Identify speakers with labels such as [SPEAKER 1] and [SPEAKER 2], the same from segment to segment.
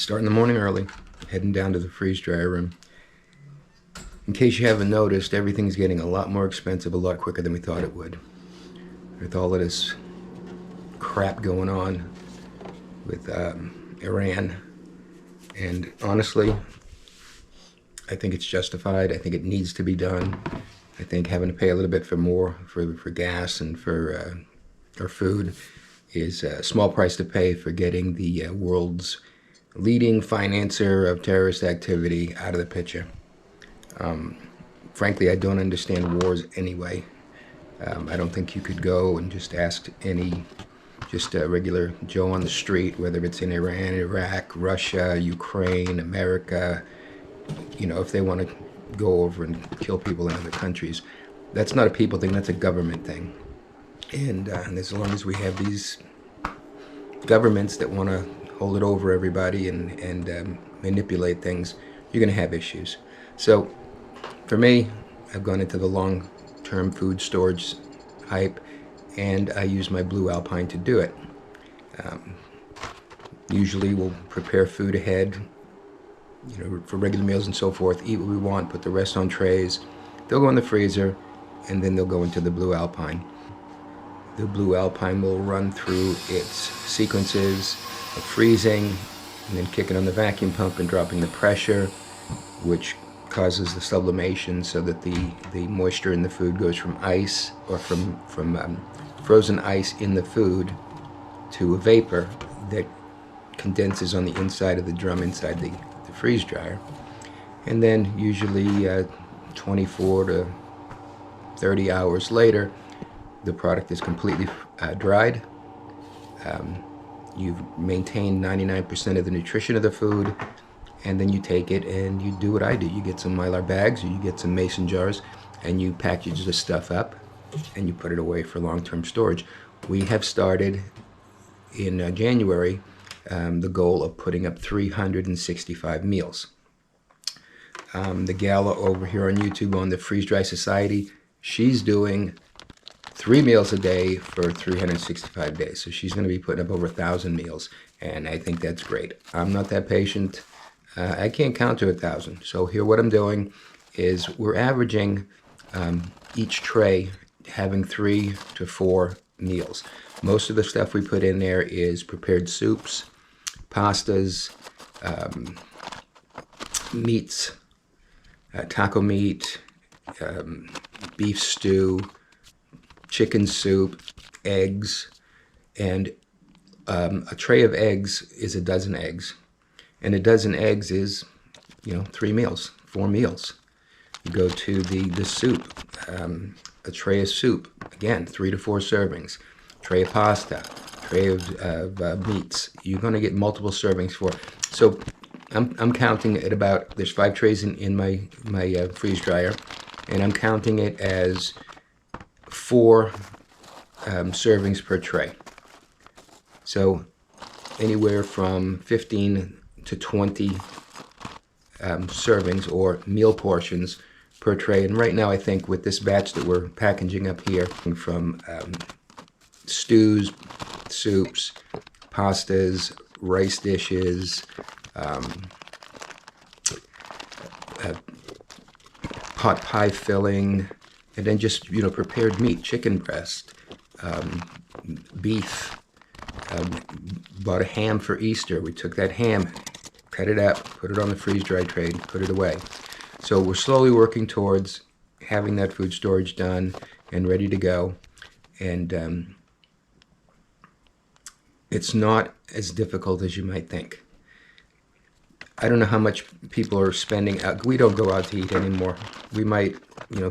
[SPEAKER 1] Starting the morning early, heading down to the freeze dryer room. In case you haven't noticed, everything's getting a lot more expensive a lot quicker than we thought it would. With all of this crap going on with Iran. And honestly, I think it's justified. I think it needs to be done. I think having to pay a little bit for gas and for our food is a small price to pay for getting the world's leading financer of terrorist activity out of the picture. Frankly, I don't understand wars anyway. I don't think you could go and just ask just a regular Joe on the street, whether it's in Iran, Iraq, Russia, Ukraine, America, if they want to go over and kill people in other countries. That's not a people thing, that's a government thing. And as long as we have these governments that want to hold it over everybody and manipulate things, you're going to have issues. So for me, I've gone into the long-term food storage hype, and I use my Blue Alpine to do it. Usually we'll prepare food ahead, for regular meals and so forth, eat what we want, put the rest on trays. They'll go in the freezer, and then they'll go into the Blue Alpine. The Blue Alpine will run through its sequences of freezing, and then kicking on the vacuum pump and dropping the pressure, which causes the sublimation so that the moisture in the food goes from ice, or from frozen ice in the food, to a vapor that condenses on the inside of the drum inside the freeze dryer. And then usually 24 to 30 hours later, the product is completely dried. You've maintained 99% of the nutrition of the food, and then you take it and you do what I do. You get some Mylar bags, or you get some mason jars, and you package the stuff up and you put it away for long-term storage. We have started in January the goal of putting up 365 meals. The gal over here on YouTube on the Freeze Dry Society, she's doing 3 meals a day for 365 days. So she's going to be putting up over 1,000 meals, and I think that's great. I'm not that patient. I can't count to 1,000. So here what I'm doing is we're averaging each tray having 3 to 4 meals. Most of the stuff we put in there is prepared soups, pastas, meats, taco meat, beef stew, chicken soup, eggs, and a tray of eggs is a dozen eggs. And a dozen eggs is, 3 meals, 4 meals. You go to the soup, a tray of soup, again, 3 to 4 servings. Tray of pasta, tray of meats. You're going to get multiple servings for. So I'm counting at about, there's 5 trays in my freeze dryer, and I'm counting it as 4 servings per tray. So anywhere from 15 to 20 servings or meal portions per tray. And right now I think with this batch that we're packaging up here, from stews, soups, pastas, rice dishes, pot pie filling, and then just, prepared meat, chicken breast, beef. Bought a ham for Easter. We took that ham, cut it up, put it on the freeze dry tray, put it away. So we're slowly working towards having that food storage done and ready to go. And it's not as difficult as you might think. I don't know how much people are spending out. We don't go out to eat anymore. We might,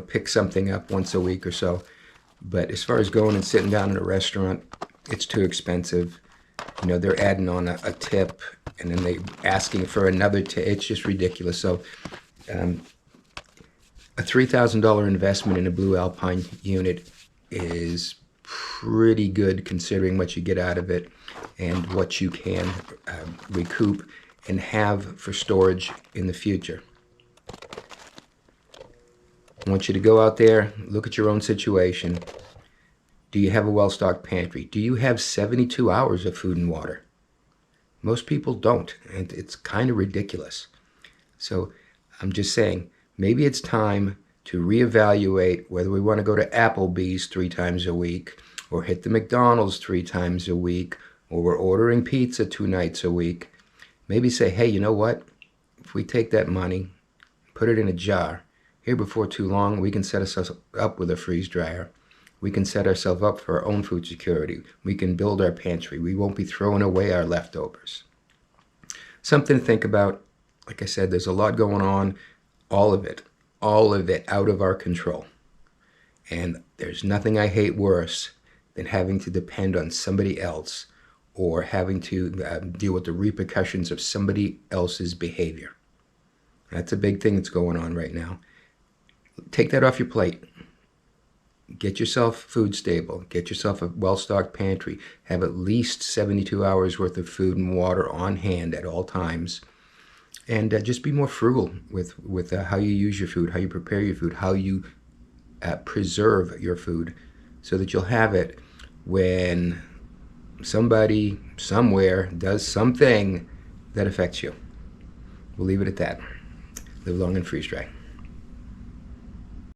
[SPEAKER 1] pick something up once a week or so. But as far as going and sitting down in a restaurant, it's too expensive. They're adding on a tip, and then they asking for another tip. It's just ridiculous. So a $3,000 investment in a Blue Alpine unit is pretty good considering what you get out of it and what you can recoup and have for storage in the future. I want you to go out there, look at your own situation. Do you have a well-stocked pantry? Do you have 72 hours of food and water? Most people don't, and it's kind of ridiculous. So I'm just saying, maybe it's time to reevaluate whether we want to go to Applebee's 3 times a week, or hit the McDonald's 3 times a week, or we're ordering pizza 2 nights a week. Maybe say, hey, you know what? If we take that money, put it in a jar, here before too long, we can set ourselves up with a freeze dryer. We can set ourselves up for our own food security. We can build our pantry. We won't be throwing away our leftovers. Something to think about. Like I said, there's a lot going on. All of it out of our control. And there's nothing I hate worse than having to depend on somebody else, or having to deal with the repercussions of somebody else's behavior. That's a big thing that's going on right now. Take that off your plate. Get yourself food stable. Get yourself a well-stocked pantry. Have at least 72 hours worth of food and water on hand at all times. And just be more frugal with how you use your food, how you prepare your food, how you preserve your food, so that you'll have it when somebody somewhere does something that affects you. We'll leave it at that. Live long and freeze dry.